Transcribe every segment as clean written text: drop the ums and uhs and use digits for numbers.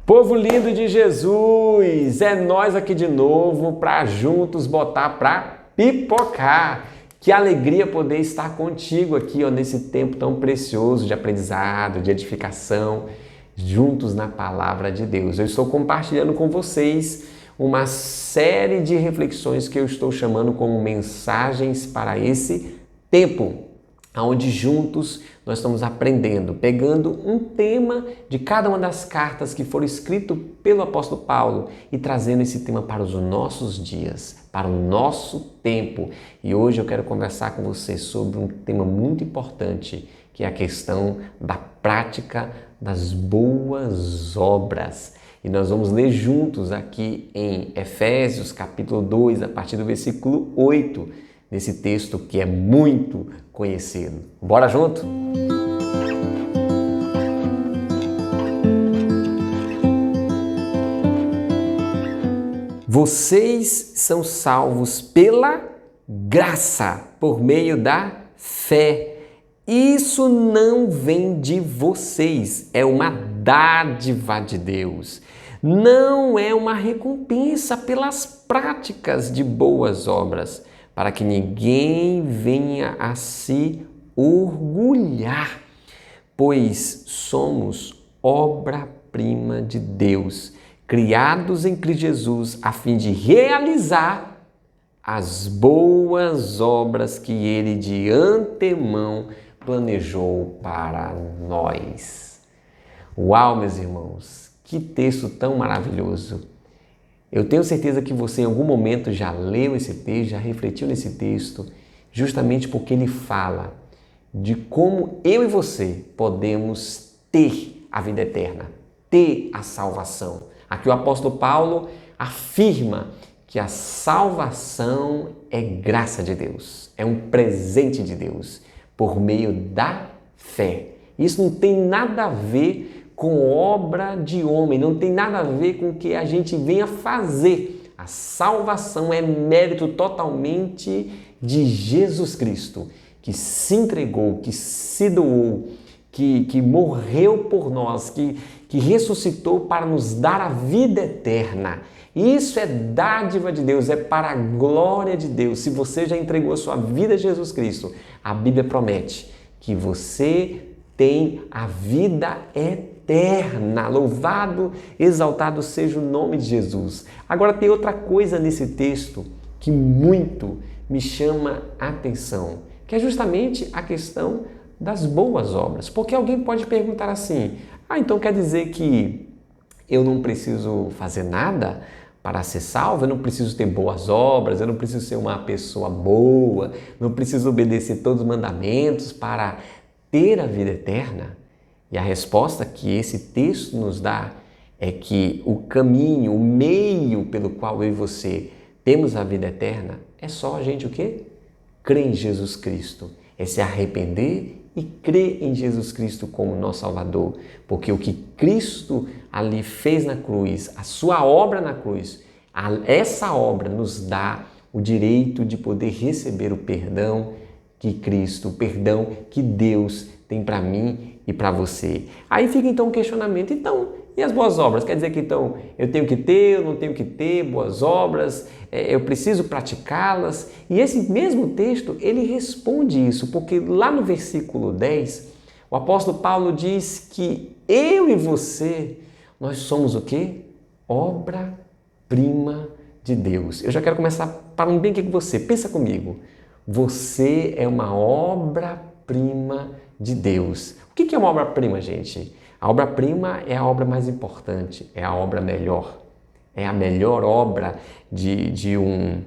Povo lindo de Jesus, é nós aqui de novo para juntos botar para pipocar. Que alegria poder estar contigo aqui nesse tempo tão precioso de aprendizado, de edificação, juntos na palavra de Deus. Eu estou compartilhando com vocês uma série de reflexões que eu estou chamando como mensagens para esse tempo, onde juntos nós estamos aprendendo, pegando um tema de cada uma das cartas que foram escritas pelo apóstolo Paulo e trazendo esse tema para os nossos dias, para o nosso tempo. E hoje eu quero conversar com você sobre um tema muito importante, que é a questão da prática das boas obras. E nós vamos ler juntos aqui em Efésios capítulo 2, a partir do versículo 8, nesse texto que é muito conhecido. Bora junto? Vocês são salvos pela graça, por meio da fé. Isso não vem de vocês, é uma dádiva de Deus. Não é uma recompensa pelas práticas de boas obras, para que ninguém venha a se orgulhar, pois somos obra-prima de Deus, criados em Cristo Jesus, a fim de realizar as boas obras que Ele de antemão planejou para nós. Uau, meus irmãos, que texto tão maravilhoso! Eu tenho certeza que você em algum momento já leu esse texto, já refletiu nesse texto, justamente porque ele fala de como eu e você podemos ter a vida eterna, ter a salvação. Aqui o apóstolo Paulo afirma que a salvação é graça de Deus, é um presente de Deus por meio da fé. Isso não tem nada a ver com obra de homem, não tem nada a ver com o que a gente venha fazer. A salvação é mérito totalmente de Jesus Cristo, que se entregou, que se doou, que morreu por nós, que ressuscitou para nos dar a vida eterna. Isso é dádiva de Deus, é para a glória de Deus. Se você já entregou a sua vida a Jesus Cristo, a Bíblia promete que você tem a vida eterna. Louvado, exaltado seja o nome de Jesus. Agora tem outra coisa nesse texto que muito me chama a atenção, que é justamente a questão das boas obras. Porque alguém pode perguntar assim, então quer dizer que eu não preciso fazer nada para ser salvo? Eu não preciso ter boas obras, eu não preciso ser uma pessoa boa, não preciso obedecer todos os mandamentos para ter a vida eterna? E a resposta que esse texto nos dá é que o caminho, o meio pelo qual eu e você temos a vida eterna é só a gente o quê? Crer em Jesus Cristo, é se arrepender e crer em Jesus Cristo como nosso Salvador, porque o que Cristo ali fez na cruz, a sua obra na cruz, essa obra nos dá o direito de poder receber o perdão que Cristo, o perdão que Deus tem para mim e para você. Aí fica então um questionamento, então, e as boas obras? Quer dizer que então eu tenho que ter, eu não tenho que ter boas obras, eu preciso praticá-las? E esse mesmo texto, ele responde isso, porque lá no versículo 10, o apóstolo Paulo diz que eu e você, nós somos o quê? Obra-prima de Deus. Eu já quero começar falando bem aqui com você, pensa comigo. Você é uma obra-prima de Deus. O que é uma obra-prima, gente? A obra-prima é a obra mais importante, é a obra melhor. É a melhor obra de um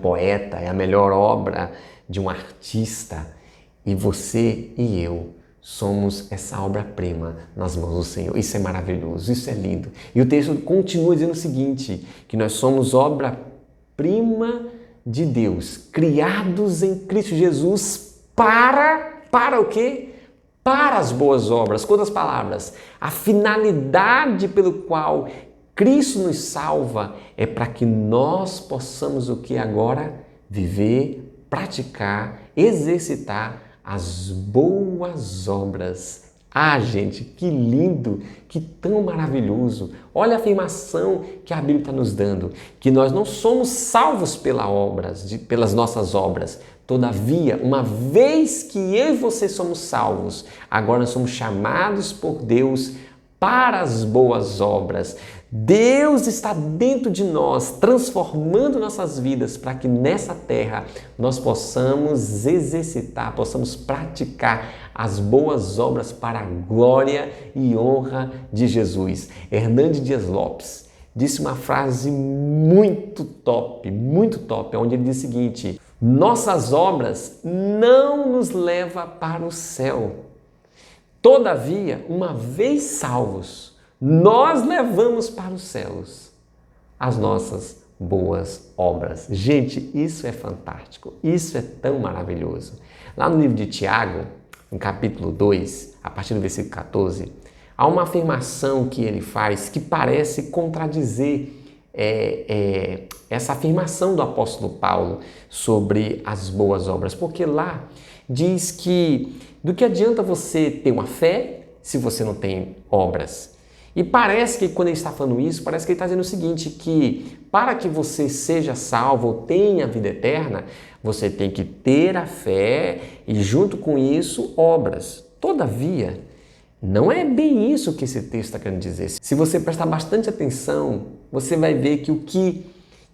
poeta, é a melhor obra de um artista. E você e eu somos essa obra-prima nas mãos do Senhor. Isso é maravilhoso, isso é lindo. E o texto continua dizendo o seguinte, que nós somos obra-prima de Deus, criados em Cristo Jesus para o quê? Para as boas obras. Quantas palavras? A finalidade pelo qual Cristo nos salva é para que nós possamos o que agora? Viver, praticar, exercitar as boas obras Ah, gente, que lindo, que tão maravilhoso. Olha a afirmação que a Bíblia está nos dando, que nós não somos salvos pelas nossas obras. Todavia, uma vez que eu e você somos salvos, agora nós somos chamados por Deus para as boas obras. Deus está dentro de nós, transformando nossas vidas para que nessa terra nós possamos exercitar, possamos praticar as boas obras para a glória e honra de Jesus. Hernandes Dias Lopes disse uma frase muito top, onde ele diz o seguinte: nossas obras não nos levam para o céu. Todavia, uma vez salvos, nós levamos para os céus as nossas boas obras. Gente, isso é fantástico, isso é tão maravilhoso. Lá no livro de Tiago, no capítulo 2, a partir do versículo 14, há uma afirmação que ele faz que parece contradizer essa afirmação do apóstolo Paulo sobre as boas obras, porque lá diz que do que adianta você ter uma fé se você não tem obras? E parece que quando ele está falando isso, parece que ele está dizendo o seguinte, que para que você seja salvo ou tenha a vida eterna, você tem que ter a fé e junto com isso, obras. Todavia, não é bem isso que esse texto está querendo dizer. Se você prestar bastante atenção, você vai ver que o que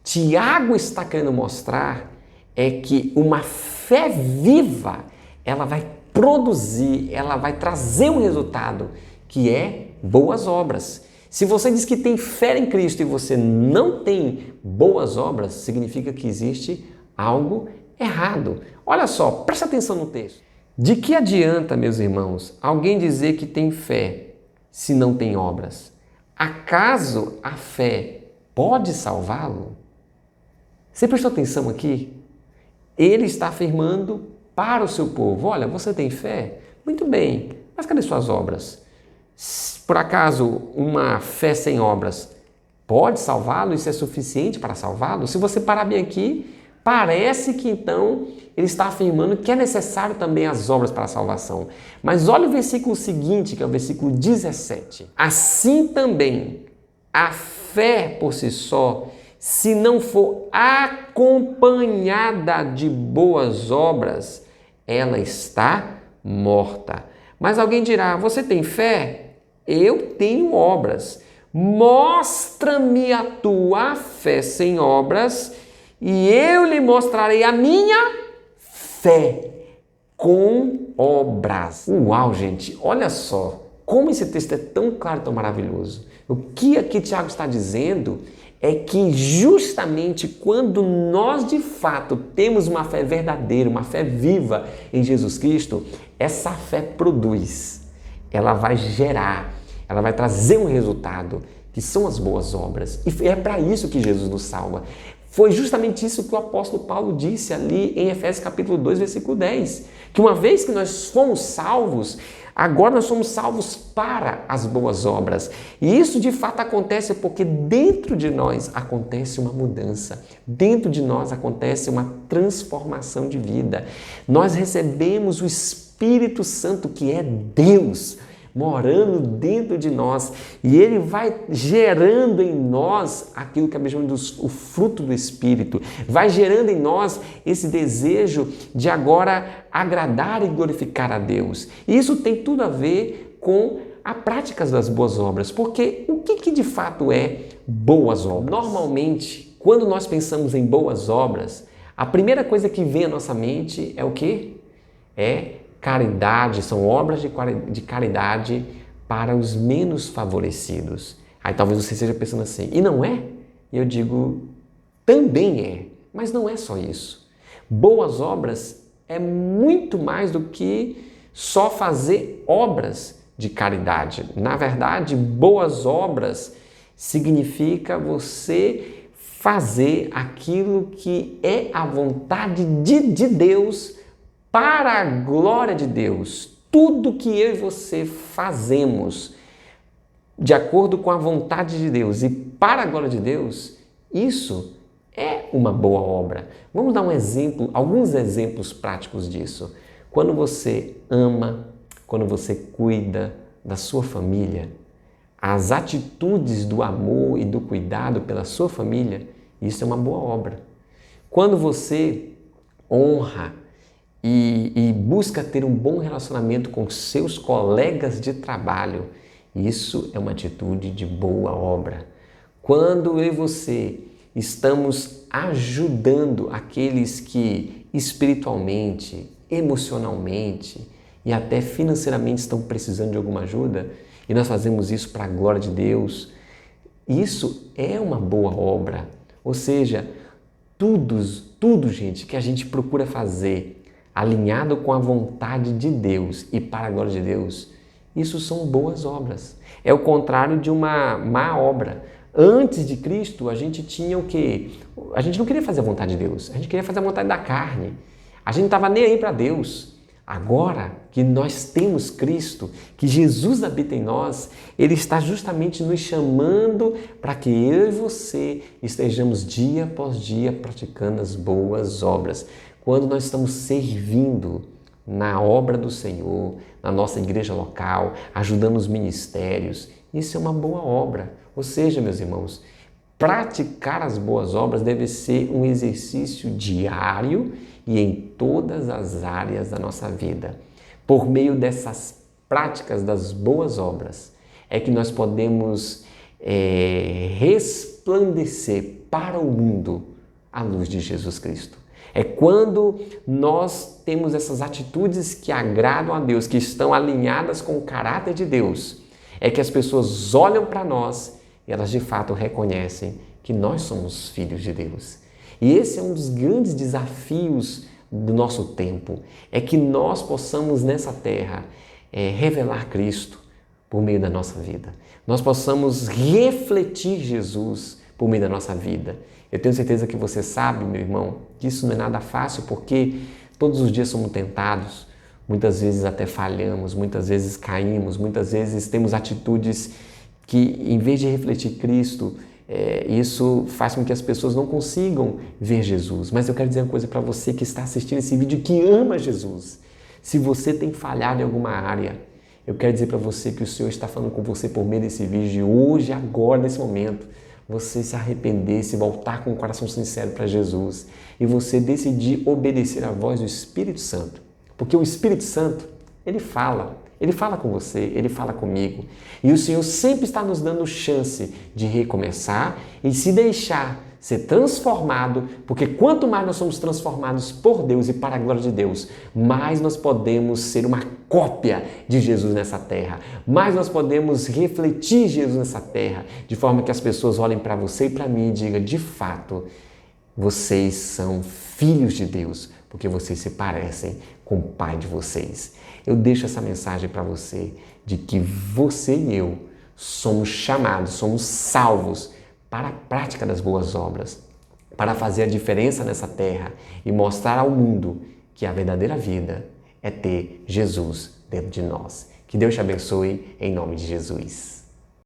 Tiago está querendo mostrar é que uma fé viva, ela vai produzir, ela vai trazer um resultado que é boas obras. Se você diz que tem fé em Cristo e você não tem boas obras, significa que existe algo errado. Olha só, presta atenção no texto. De que adianta, meus irmãos, alguém dizer que tem fé se não tem obras? Acaso a fé pode salvá-lo? Você prestou atenção aqui? Ele está afirmando para o seu povo: olha, você tem fé? Muito bem, mas cadê suas obras? Por acaso uma fé sem obras pode salvá-lo? Isso é suficiente para salvá-lo? Se você parar bem aqui, parece que então ele está afirmando que é necessário também as obras para a salvação. Mas olha o versículo seguinte, que é o versículo 17. Assim também a fé por si só, se não for acompanhada de boas obras, ela está morta. Mas alguém dirá: você tem fé? Eu tenho obras. Mostra-me a tua fé sem obras e eu lhe mostrarei a minha fé com obras. Uau, gente, olha só como esse texto é tão claro, tão maravilhoso. O que aqui Tiago está dizendo é que justamente quando nós de fato temos uma fé verdadeira, uma fé viva em Jesus Cristo, essa fé produz, ela vai gerar, ela vai trazer um resultado, que são as boas obras. E é para isso que Jesus nos salva. Foi justamente isso que o apóstolo Paulo disse ali em Efésios capítulo 2, versículo 10. Que uma vez que nós fomos salvos, agora nós somos salvos para as boas obras. E isso de fato acontece porque dentro de nós acontece uma mudança. Dentro de nós acontece uma transformação de vida. Nós recebemos o Espírito Santo, que é Deus, morando dentro de nós, e ele vai gerando em nós aquilo que a Bíblia chama o fruto do Espírito, vai gerando em nós esse desejo de agora agradar e glorificar a Deus. E isso tem tudo a ver com a prática das boas obras, porque o que de fato é boas obras? Normalmente, quando nós pensamos em boas obras, a primeira coisa que vem à nossa mente é o quê? É caridade, são obras de caridade para os menos favorecidos. Aí talvez você esteja pensando assim, e não é? E eu digo, também é, mas não é só isso. Boas obras é muito mais do que só fazer obras de caridade. Na verdade, boas obras significa você fazer aquilo que é a vontade de Deus para a glória de Deus. Tudo que eu e você fazemos de acordo com a vontade de Deus e para a glória de Deus, isso é uma boa obra. Vamos dar um exemplo, alguns exemplos práticos disso. Quando você ama, quando você cuida da sua família, as atitudes do amor e do cuidado pela sua família, isso é uma boa obra. Quando você honra e busca ter um bom relacionamento com seus colegas de trabalho, isso é uma atitude de boa obra. Quando eu e você estamos ajudando aqueles que espiritualmente, emocionalmente e até financeiramente estão precisando de alguma ajuda, e nós fazemos isso para a glória de Deus, isso é uma boa obra. Ou seja, tudo, gente, que a gente procura fazer alinhado com a vontade de Deus e para a glória de Deus, isso são boas obras. É o contrário de uma má obra. Antes de Cristo, a gente tinha o quê? A gente não queria fazer a vontade de Deus, a gente queria fazer a vontade da carne. A gente não estava nem aí para Deus. Agora que nós temos Cristo, que Jesus habita em nós, Ele está justamente nos chamando para que eu e você estejamos dia após dia praticando as boas obras. Quando nós estamos servindo na obra do Senhor, na nossa igreja local, ajudando os ministérios, isso é uma boa obra. Ou seja, meus irmãos, praticar as boas obras deve ser um exercício diário e em todas as áreas da nossa vida. Por meio dessas práticas das boas obras é que nós podemos resplandecer para o mundo a luz de Jesus Cristo. É quando nós temos essas atitudes que agradam a Deus, que estão alinhadas com o caráter de Deus, é que as pessoas olham para nós e elas de fato reconhecem que nós somos filhos de Deus. E esse é um dos grandes desafios do nosso tempo, é que nós possamos nessa terra revelar Cristo por meio da nossa vida. Nós possamos refletir Jesus por meio da nossa vida. Eu tenho certeza que você sabe, meu irmão, que isso não é nada fácil, porque todos os dias somos tentados, muitas vezes até falhamos, muitas vezes caímos, muitas vezes temos atitudes que, em vez de refletir Cristo, isso faz com que as pessoas não consigam ver Jesus. Mas eu quero dizer uma coisa para você que está assistindo esse vídeo, que ama Jesus. Se você tem falhado em alguma área, eu quero dizer para você que o Senhor está falando com você por meio desse vídeo de hoje, agora, nesse momento. Você se arrepender, se voltar com um coração sincero para Jesus e você decidir obedecer à voz do Espírito Santo. Porque o Espírito Santo, ele fala com você, ele fala comigo. E o Senhor sempre está nos dando chance de recomeçar e se deixar ser transformado, porque quanto mais nós somos transformados por Deus e para a glória de Deus, mais nós podemos ser uma cópia de Jesus nessa terra, mais nós podemos refletir Jesus nessa terra, de forma que as pessoas olhem para você e para mim e digam, de fato, vocês são filhos de Deus, porque vocês se parecem com o Pai de vocês. Eu deixo essa mensagem para você, de que você e eu somos chamados, somos salvos para a prática das boas obras, para fazer a diferença nessa terra e mostrar ao mundo que a verdadeira vida é ter Jesus dentro de nós. Que Deus te abençoe em nome de Jesus.